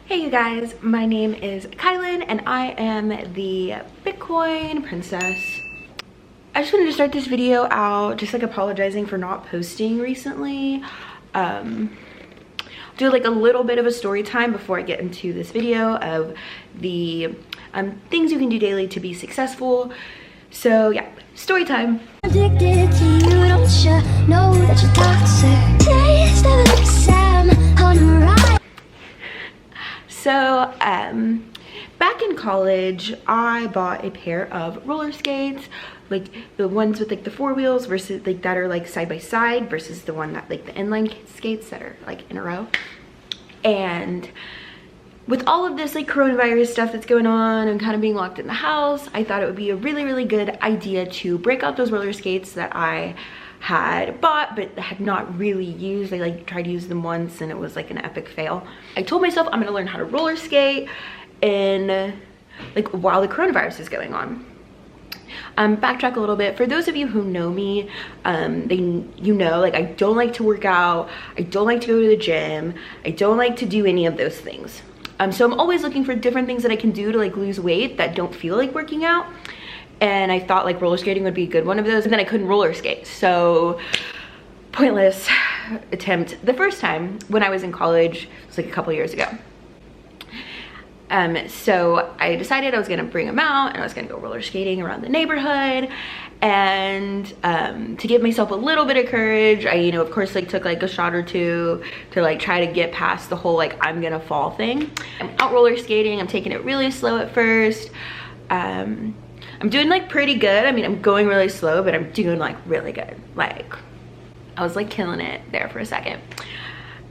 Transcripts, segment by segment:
Hey you guys, my name is Kylan and I am the Bitcoin princess. I just wanted to start this video out just like apologizing for not posting recently. Do like a little bit of a story time before I get into this video of the things you can do daily to be successful. So yeah, story time. Addicted to you, don't you know that you're toxic? Taste of the Sam on a ride. So back in college, I bought a pair of roller skates, like the ones with like the four wheels versus like that are like side by side versus the one that like the inline skates that are like in a row. And with all of this like coronavirus stuff that's going on and kind of being locked in the house, I thought it would be a really good idea to break out those roller skates that I had bought but had not really used. I like tried to use them once and it was like an epic fail. I told myself I'm gonna learn how to roller skate in like while the coronavirus is going on. Backtrack a little bit. For those of you who know me, you know like I don't like to work out, I don't like to go to the gym, I don't like to do any of those things. So I'm always looking for different things that I can do to like lose weight that don't feel like working out. And I thought like roller skating would be a good one of those, and then I couldn't roller skate, so pointless attempt the first time when I was in college. It was like a couple years ago. So I decided I was gonna bring them out and I was gonna go roller skating around the neighborhood, and to give myself a little bit of courage, I of course like took like a shot or two to like try to get past the whole like I'm gonna fall thing. I'm out roller skating, I'm taking it really slow at first. I'm doing like pretty good. I mean, I'm going really slow, but I'm doing like really good. Like I was like killing it there for a second.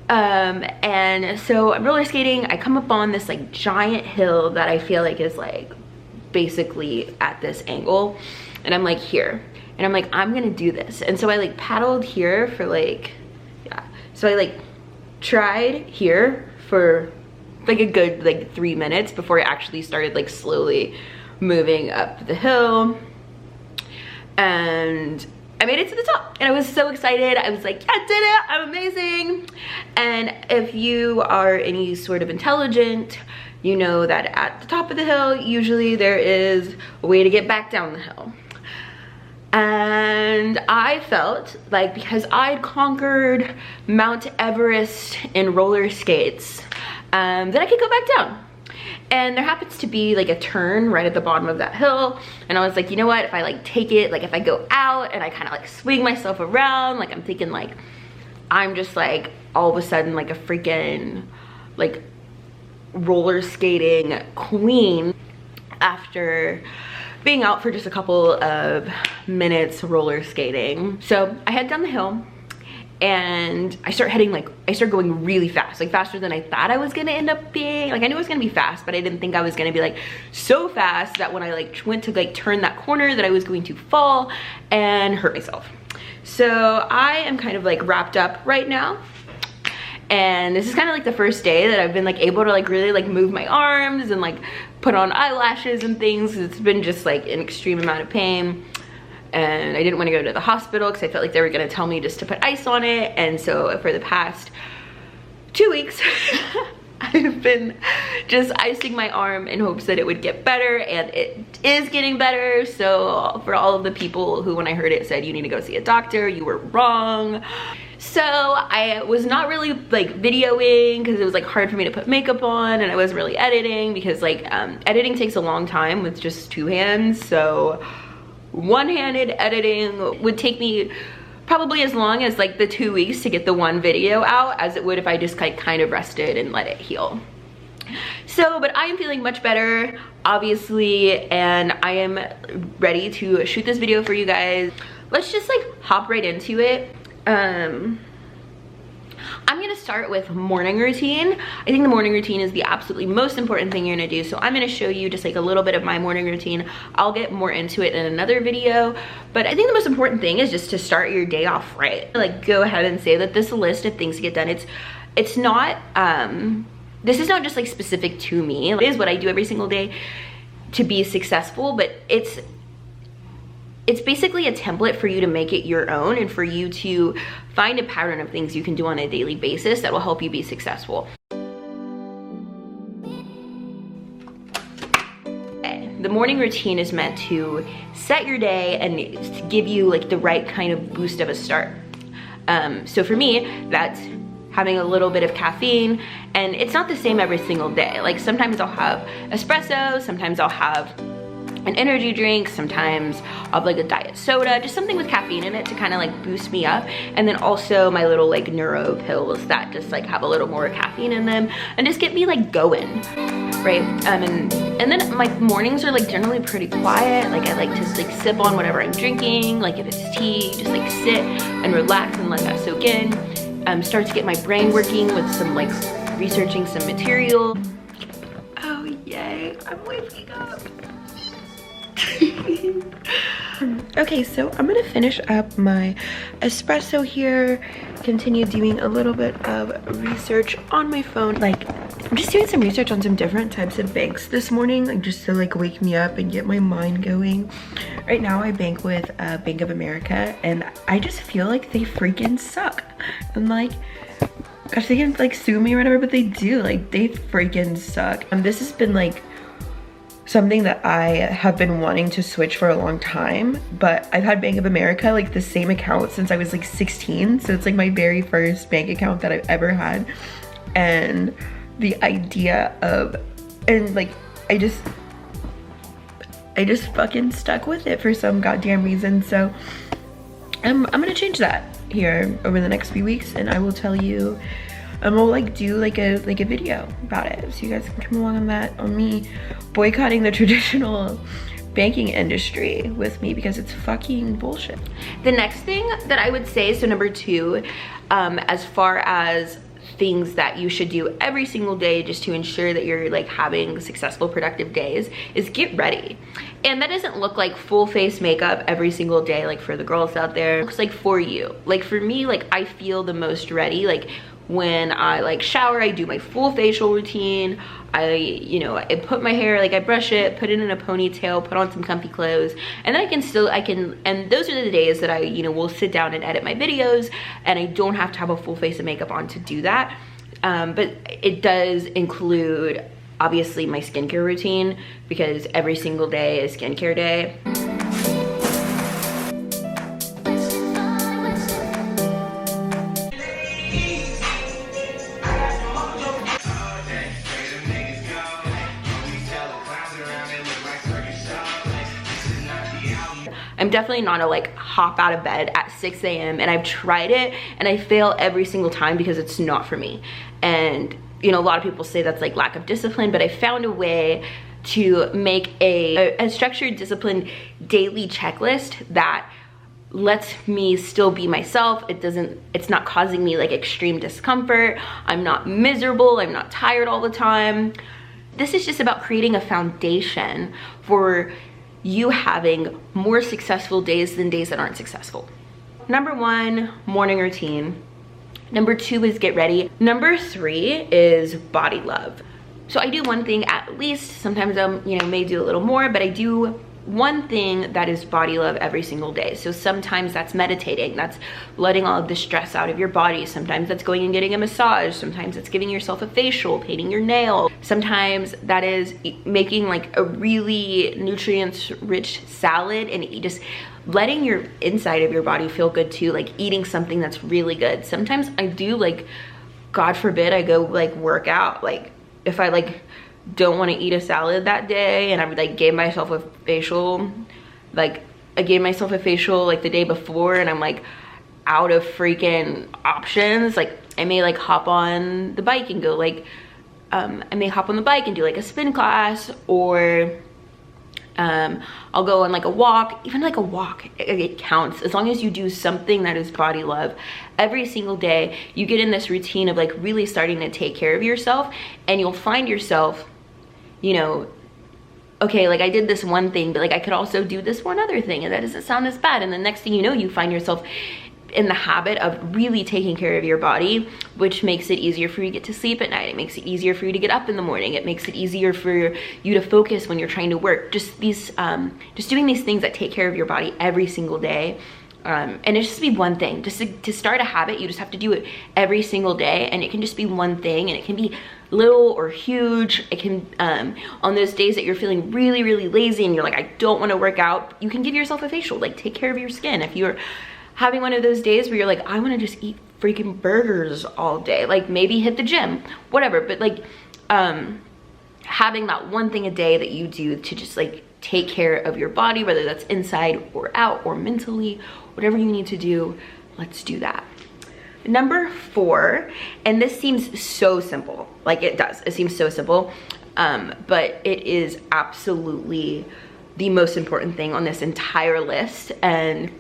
And so I'm roller skating. I come up on this like giant hill that I feel like is like basically at this angle, and I'm like here, and I'm like I'm gonna do this. And so I like paddled here for like, yeah, so I like tried here for like a good like 3 minutes before I actually started like slowly moving up the hill, and I made it to the top and I was so excited. I was like, yeah, I did it, I'm amazing. And if you are any sort of intelligent, you know that at the top of the hill usually there is a way to get back down the hill. And I felt like because I'd conquered Mount Everest in roller skates, that I could go back down. And there happens to be like a turn right at the bottom of that hill, and I was like, you know what, if I like take it, like if I go out and I kind of like swing myself around, like I'm thinking like I'm just like all of a sudden like a freaking like roller skating queen after being out for just a couple of minutes roller skating. So I head down the hill and I start going really fast, like faster than I thought I was gonna end up being. Like I knew it was gonna be fast, but I didn't think I was gonna be like so fast that when I like went to like turn that corner that I was going to fall and hurt myself. So I am kind of like wrapped up right now, and this is kind of like the first day that I've been like able to like really like move my arms and like put on eyelashes and things. It's been just like an extreme amount of pain. And I didn't want to go to the hospital because I felt like they were going to tell me just to put ice on it. And so for the past 2 weeks, I've been just icing my arm in hopes that it would get better, and it is getting better. So for all of the people who, when I heard it, said you need to go see a doctor, you were wrong. So I was not really like videoing because it was like hard for me to put makeup on, and I wasn't really editing because like editing takes a long time with just two hands. So one-handed editing would take me probably as long as like the 2 weeks to get the one video out as it would if I just like kind of rested and let it heal. So, but I am feeling much better, obviously, and I am ready to shoot this video for you guys. Let's just like hop right into it. I'm gonna start with morning routine. I think the morning routine is the absolutely most important thing you're gonna do. So I'm gonna show you just like a little bit of my morning routine. I'll get more into it in another video, but I think the most important thing is just to start your day off right. Like go ahead and say that this list of things to get done, it's not, this is not just like specific to me. It is what I do every single day to be successful, but it's basically a template for you to make it your own and for you to find a pattern of things you can do on a daily basis that will help you be successful. the morning routine is meant to set your day and to give you like the right kind of boost of a start. So for me, that's having a little bit of caffeine, and it's not the same every single day. Like sometimes I'll have espresso, sometimes I'll have an energy drink, sometimes I'll have like a diet soda, just something with caffeine in it to kind of like boost me up. And then also my little like neuro pills that just like have a little more caffeine in them and just get me like going, right? And then my mornings are like generally pretty quiet. Like I like to like sip on whatever I'm drinking. Like if it's tea, just like sit and relax and let that soak in. Start to get my brain working with some like researching some material. Oh yay, I'm waking up. Okay, so I'm gonna finish up my espresso here, continue doing a little bit of research on my phone. Like I'm just doing some research on some different types of banks this morning, like just to like wake me up and get my mind going. Right now I bank with Bank of America, and I just feel like they freaking suck. And like, gosh, they can like sue me or whatever, but they do, like they freaking suck. This has been like something that I have been wanting to switch for a long time, but I've had Bank of America, like the same account since I was like 16. So it's like my very first bank account that I've ever had. And the idea of, and like, I just fucking stuck with it for some goddamn reason. So I'm gonna change that here over the next few weeks, and I will tell you, we'll like do like a video about it, so you guys can come along on that, on me boycotting the traditional banking industry with me, because it's fucking bullshit. The next thing that I would say, so number 2, as far as things that you should do every single day just to ensure that you're like having successful, productive days, is get ready. And that doesn't look like full face makeup every single day, like for the girls out there. It looks like for you. Like for me, like I feel the most ready like when I like shower. I do my full facial routine. I put my hair, like I brush it, put it in a ponytail, put on some comfy clothes, and then and those are the days that I, will sit down and edit my videos, and I don't have to have a full face of makeup on to do that. But it does include, obviously, my skincare routine, because every single day is skincare day. I'm definitely not a like hop out of bed at 6 a.m. and I've tried it and I fail every single time because it's not for me. And a lot of people say that's like lack of discipline, but I found a way to make a structured, disciplined daily checklist that lets me still be myself. It's not causing me like extreme discomfort. I'm not miserable. I'm not tired all the time. This is just about creating a foundation for you having more successful days than days that aren't successful. Number 1, morning routine. Number 2 is get ready. Number 3 is body love. So I do one thing at least. Sometimes I may do a little more, but I do one thing that is body love every single day. So sometimes that's meditating, that's letting all of the stress out of your body. Sometimes that's going and getting a massage. Sometimes it's giving yourself a facial, painting your nail. Sometimes that is making like a really nutrients rich salad and just letting your inside of your body feel good too, like eating something that's really good. Sometimes I do, like, God forbid I go like work out. Like if I like don't want to eat a salad that day and I like gave myself a facial, like I gave myself a facial like the day before and I'm like out of freaking options, like I may like hop on the bike and go like I may hop on the bike and do like a spin class, or I'll go on like a walk. Even like a walk, it counts. As long as you do something that is body love every single day, you get in this routine of like really starting to take care of yourself, and you'll find yourself, okay, like I did this one thing, but like I could also do this one other thing, and that doesn't sound as bad. And the next thing you know, you find yourself in the habit of really taking care of your body, which makes it easier for you to get to sleep at night. It makes it easier for you to get up in the morning. It makes it easier for you to focus when you're trying to work. Just doing these things that take care of your body every single day And it just be one thing. Just to start a habit, you just have to do it every single day, and it can just be one thing, and it can be little or huge. It can, on those days that you're feeling really, really lazy and you're like, I don't want to work out, you can give yourself a facial, like take care of your skin. If you're having one of those days where you're like, I want to just eat freaking burgers all day, like maybe hit the gym, whatever, but like, having that one thing a day that you do to just like take care of your body, whether that's inside or out or mentally, whatever you need to do, let's do that. Number 4, and this seems so simple, like it does, it seems so simple, but it is absolutely the most important thing on this entire list, and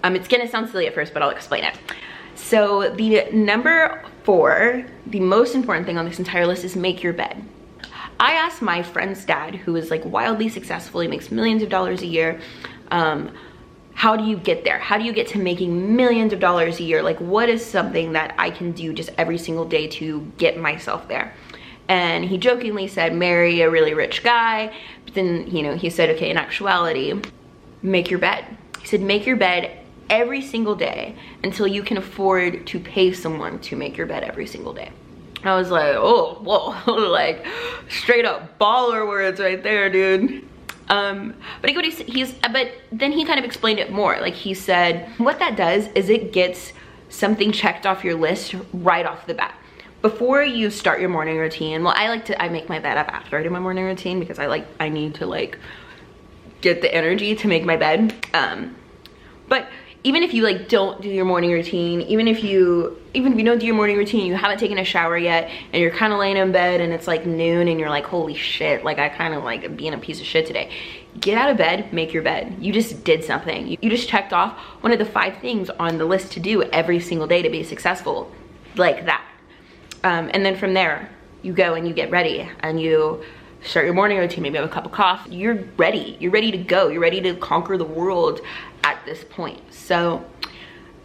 it's gonna sound silly at first, but I'll explain it. So the number 4, the most important thing on this entire list is make your bed. I asked my friend's dad, who is like wildly successful, he makes millions of dollars a year, how do you get there? How do you get to making millions of dollars a year? Like, what is something that I can do just every single day to get myself there? And he jokingly said, marry a really rich guy. But then, you know, he said, okay, in actuality, make your bed. He said, make your bed every single day until you can afford to pay someone to make your bed every single day. I was like, oh, whoa, like straight up baller words right there, dude. But but then he kind of explained it more. Like he said, what that does is it gets something checked off your list right off the bat. Before you start your morning routine, well, I make my bed up after I do my morning routine because I need to like get the energy to make my bed. But even if you like don't do your morning routine, even if you don't do your morning routine, you haven't taken a shower yet, and you're kind of laying in bed and it's like noon and you're like, holy shit, like I kind of like being a piece of shit today. Get out of bed, make your bed. You just did something. You just checked off one of the 5 things on the list to do every single day to be successful, like that. And then from there, you go and you get ready and you start your morning routine, maybe have a cup of coffee. You're ready to go. You're ready to conquer the world at this point. So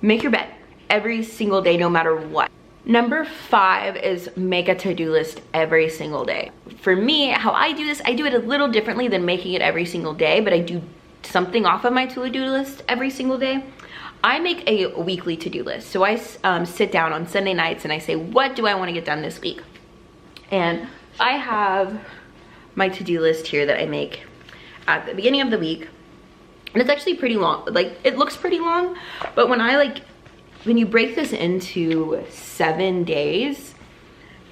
make your bed every single day, no matter what. Number 5 is make a to-do list every single day. For me, how I do this, I do it a little differently than making it every single day, but I do something off of my to-do list every single day. I make a weekly to-do list. So I sit down on Sunday nights and I say, what do I want to get done this week? And I have my to-do list here that I make at the beginning of the week. And it's actually pretty long. Like, it looks pretty long, but when you break this into 7 days,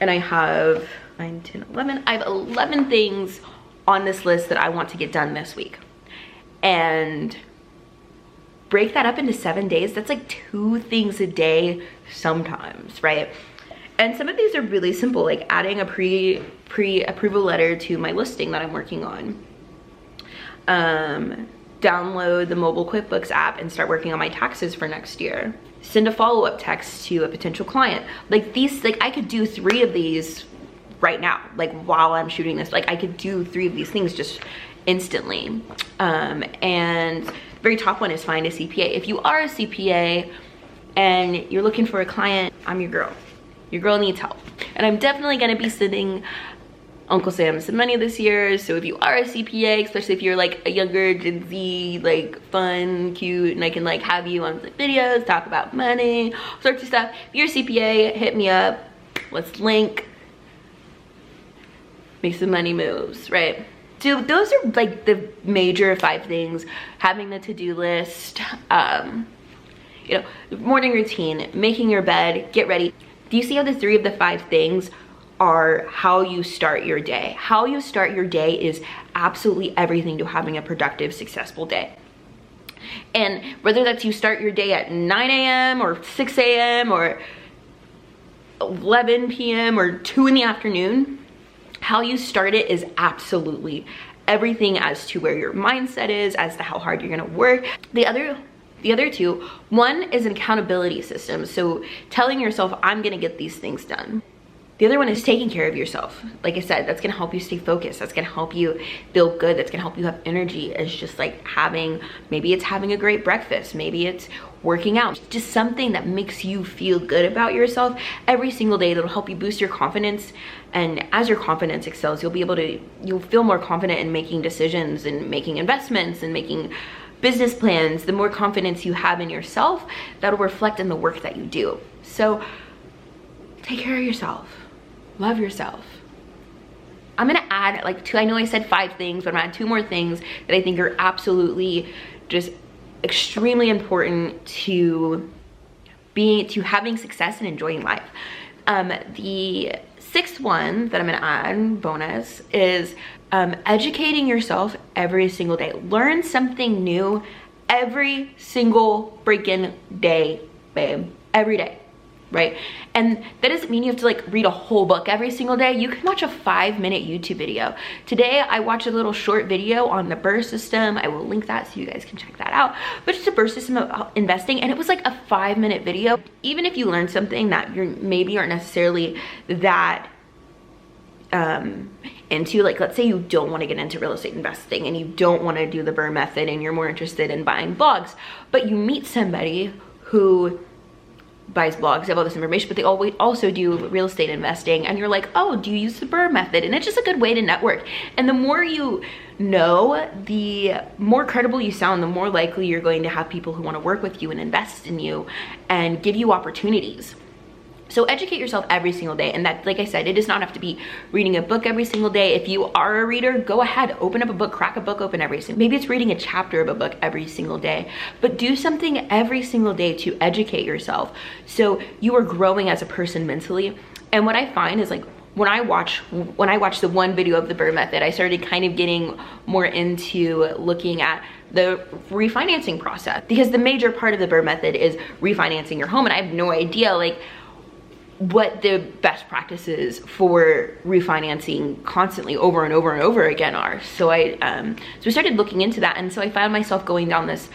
and I have 9, 10, 11, I have 11 things on this list that I want to get done this week. And break that up into 7 days, that's like 2 things a day sometimes, right? And some of these are really simple, like adding a pre-approval letter to my listing that I'm working on. Download the mobile QuickBooks app and start working on my taxes for next year. Send a follow-up text to a potential client. Like these, like I could do 3 of these right now, like while I'm shooting this. Like I could do 3 of these things just instantly. And the very top one is find a CPA. If you are a CPA and you're looking for a client, I'm your girl. Your girl needs help. And I'm definitely gonna be sending Uncle Sam some money this year. So if you are a CPA, especially if you're like a younger Gen Z, like fun, cute, and I can like have you on the videos, talk about money, all sorts of stuff. If you're a CPA, hit me up. Let's link. Make some money moves, right? So those are like the major 5 things. Having the to-do list, you know, morning routine, making your bed, get ready. Do you see how the 3 of the 5 things are how you start your day? How you start your day is absolutely everything to having a productive, successful day. And whether that's you start your day at 9 a.m. or 6 a.m. or 11 p.m. or 2 in the afternoon, how you start it is absolutely everything as to where your mindset is, as to how hard you're gonna work. The other 2, one is an accountability system. So telling yourself, I'm gonna get these things done. The other one is taking care of yourself. Like I said, that's gonna help you stay focused. That's gonna help you feel good. That's gonna help you have energy. It's just like maybe it's having a great breakfast. Maybe it's working out. Just something that makes you feel good about yourself every single day that'll help you boost your confidence. And as your confidence excels, you'll feel more confident in making decisions and making investments and making business plans, the more confidence you have in yourself, that'll reflect in the work that you do. So take care of yourself, love yourself. I'm gonna add like two, I know I said 5 things, but I'm gonna add 2 more things that I think are absolutely just extremely important to having success and enjoying life. The 6th one that I'm gonna add, bonus, is educating yourself every single day. Learn something new every single freaking day, babe. Every day, right? And that doesn't mean you have to like read a whole book every single day. You can watch a 5-minute YouTube video. Today, I watched a little short video on the Burr system. I will link that so you guys can check that out. But it's a Burr system of investing, and it was like a 5-minute video. Even if you learn something that you maybe aren't necessarily that into, like let's say you don't want to get into real estate investing and you don't want to do the Burr method and you're more interested in buying blogs, but you meet somebody who buys blogs, they have all this information, but they also do real estate investing, and you're like, oh, do you use the Burr method? And it's just a good way to network. And the more you know, the more credible you sound, the more likely you're going to have people who want to work with you and invest in you and give you opportunities. So educate yourself every single day. And that, like I said, it does not have to be reading a book every single day. If you are a reader, go ahead, open up a book, crack a book open every single day. Maybe it's reading a chapter of a book every single day, but do something every single day to educate yourself so you are growing as a person mentally. And what I find is like, when I watch the one video of the Burr method, I started kind of getting more into looking at the refinancing process, because the major part of the Burr method is refinancing your home. And I have no idea like what the best practices for refinancing constantly over and over and over again are. So we started looking into that, and so I found myself going down this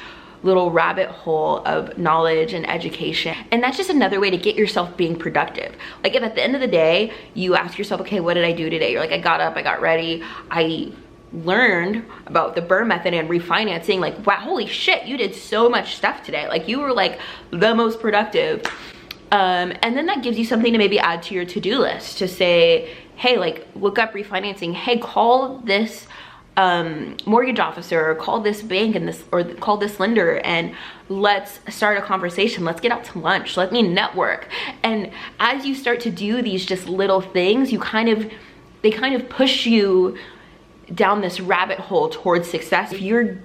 little rabbit hole of knowledge and education. And that's just another way to get yourself being productive. Like if at the end of the day you ask yourself, okay, what did I do today? You're like, I got up, I got ready, I learned about the Burr method and refinancing. Like, wow, holy shit, you did so much stuff today. Like you were like the most productive. And then that gives you something to maybe add to your to-do list to say, hey, like look up refinancing. Hey, call this mortgage officer, or call this bank and this, or call this lender, and let's start a conversation. Let's get out to lunch. Let me network. And as you start to do these just little things, they kind of push you down this rabbit hole towards success. If you're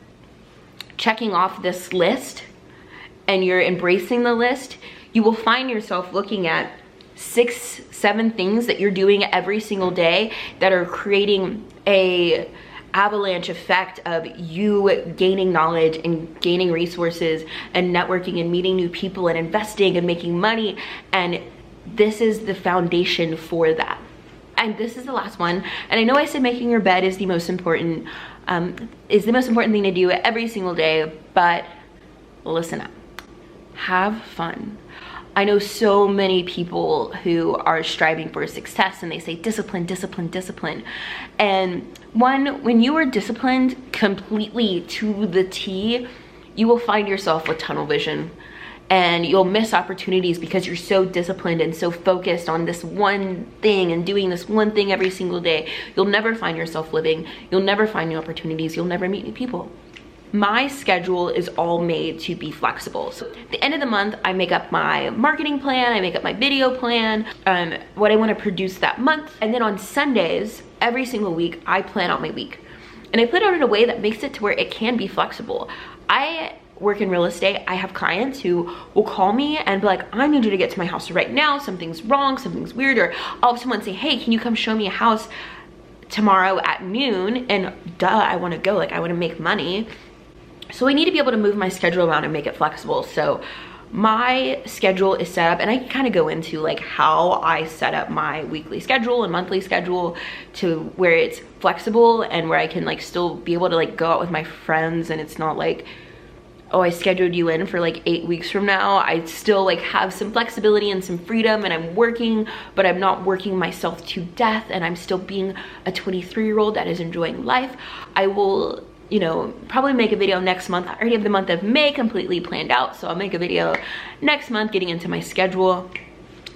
checking off this list and you're embracing the list, you will find yourself looking at 6, 7 things that you're doing every single day that are creating a avalanche effect of you gaining knowledge and gaining resources and networking and meeting new people and investing and making money. And this is the foundation for that. And this is the last one. And I know I said making your bed is the most important thing to do every single day, but listen up. Have fun. I know so many people who are striving for success and they say discipline, discipline, discipline. And when you are disciplined completely to the T, you will find yourself with tunnel vision and you'll miss opportunities because you're so disciplined and so focused on this one thing and doing this one thing every single day. You'll never find yourself living. You'll never find new opportunities. You'll never meet new people. My schedule is all made to be flexible. So at the end of the month, I make up my marketing plan, I make up my video plan, what I want to produce that month. And then on Sundays, every single week, I plan out my week. And I put it out in a way that makes it to where it can be flexible. I work in real estate. I have clients who will call me and be like, I need you to get to my house right now. Something's wrong, something's weird. Or I'll have someone say, hey, can you come show me a house tomorrow at noon? And duh, I want to go, like I want to make money. So I need to be able to move my schedule around and make it flexible. So my schedule is set up, and I kind of go into like how I set up my weekly schedule and monthly schedule to where it's flexible and where I can like still be able to like go out with my friends, and it's not like, oh, I scheduled you in for like 8 weeks from now. I still like have some flexibility and some freedom, and I'm working, but I'm not working myself to death, and I'm still being a 23-year-old that is enjoying life. I will, you know, probably make a video next month. I already have the month of May completely planned out, so I'll make a video next month getting into my schedule.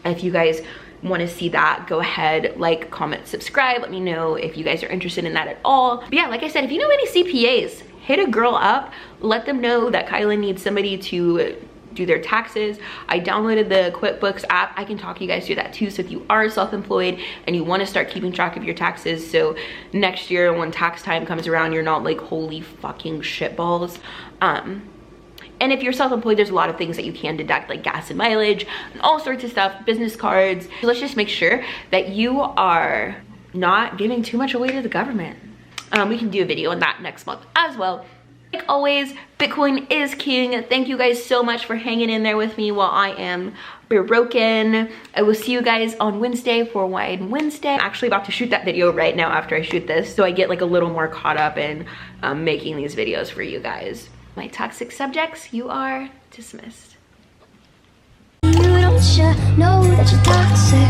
If you guys want to see that, go ahead, like, comment, subscribe. Let me know if you guys are interested in that at all. But yeah, like I said, if you know any CPAs, hit a girl up, let them know that Kyla needs somebody to do their taxes. I downloaded the QuickBooks app. I can talk you guys through that too. So if you are self-employed and you want to start keeping track of your taxes, so next year when tax time comes around, you're not like holy fucking shitballs. And if you're self-employed, there's a lot of things that you can deduct, like gas and mileage and all sorts of stuff, business cards. So let's just make sure that you are not giving too much away to the government. We can do a video on that next month as well. Like always, Bitcoin is king. Thank you guys so much for hanging in there with me while I am broken. I will see you guys on Wednesday for Wine Wednesday. I'm actually about to shoot that video right now after I shoot this, so I get like a little more caught up in making these videos for you guys. My toxic subjects, you are dismissed. You don't know that you're toxic.